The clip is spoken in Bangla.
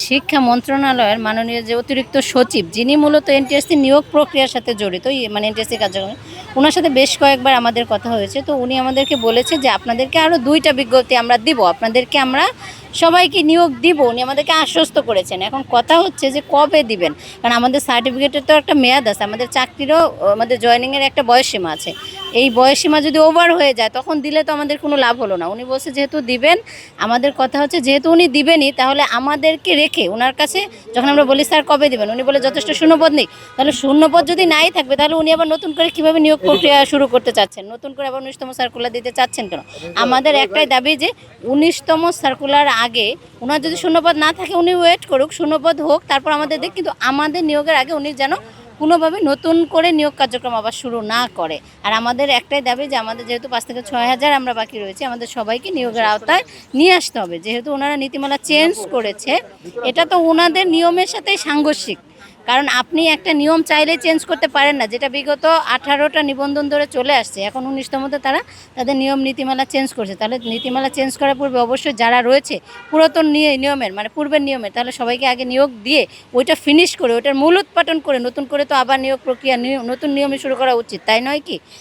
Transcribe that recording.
শিক্ষা মন্ত্রণালয়ের মাননীয় যে অতিরিক্ত সচিব, যিনি মূলত এনটিএসসি নিয়োগ প্রক্রিয়ার সাথে জড়িত, মানে এনটিএসসি কার্যক্রমে, ওনার সাথে বেশ কয়েকবার আমাদের কথা হয়েছে। তো উনি আমাদেরকে বলেছে যে আপনাদেরকে আরও 2টা বিজ্ঞপ্তি আমরা দিব, আপনাদেরকে আমরা সবাইকে নিয়োগ দিব। উনি আমাদেরকে আশ্বস্ত করেছেন। এখন কথা হচ্ছে যে কবে দিবেন, কারণ আমাদের সার্টিফিকেটের তো একটা মেয়াদ আছে, আমাদের চাকরিরও আমাদের জয়েনিংয়ের একটা বয়সসীমা আছে। এই বয়সসীমা যদি ওভার হয়ে যায় তখন দিলে তো আমাদের কোনো লাভ হলো না। উনি বলছে যেহেতু দিবেন, আমাদের কথা হচ্ছে যেহেতু উনি দিবেনই, তাহলে আমাদেরকে রেখে ওনার কাছে যখন আমরা বলি স্যার কবে দিবেন, উনি বলে যথেষ্ট শূন্যপদ নেই। তাহলে শূন্যপদ যদি নাই থাকবে, তাহলে উনি আবার নতুন করে কীভাবে নিয়োগ প্রক্রিয়া শুরু করতে চাচ্ছেন, নতুন করে আবার 19তম সার্কুলার দিতে চাচ্ছেন কেন? আমাদের একটাই দাবি যে 19তম সার্কুলার আগে ওনার যদি শূন্যপদ না থাকে উনি ওয়েট করুক, শূন্যপদ হোক, তারপর আমাদের দেখ, কিন্তু আমাদের নিয়োগের আগে উনি যেন কোনোভাবে নতুন করে নিয়োগ কার্যক্রম আবার শুরু না করে। আর আমাদের একটাই দাবি যে আমাদের যেহেতু 5 থেকে 6 হাজার আমরা বাকি রয়েছে, আমাদের সবাইকে নিয়োগের আওতায় নিয়ে আসতে হবে। যেহেতু ওনারা নীতিমালা চেঞ্জ করেছে, এটা তো ওনাদের নিয়মের সাথেই সাংঘর্ষিক। কারণ আপনি একটা নিয়ম চাইলে চেঞ্জ করতে পারেন না, যেটা বিগত 18টা নিবন্ধন ধরে চলে আসছে। এখন 19তমতে তারা তাদের নিয়ম নীতিমালা চেঞ্জ করছে। তাহলে নীতিমালা চেঞ্জ করার পূর্বে অবশ্যই যারা রয়েছে পুরাতন নিয়মের, মানে পূর্বের নিয়মের, তাহলে সবাইকে আগে নিয়োগ দিয়ে ওইটা ফিনিশ করে ওইটার মূল উৎপাটন করে নতুন করে তো আবার নিয়োগ প্রক্রিয়া নতুন নিয়মে শুরু করা উচিত, তাই নয় কি?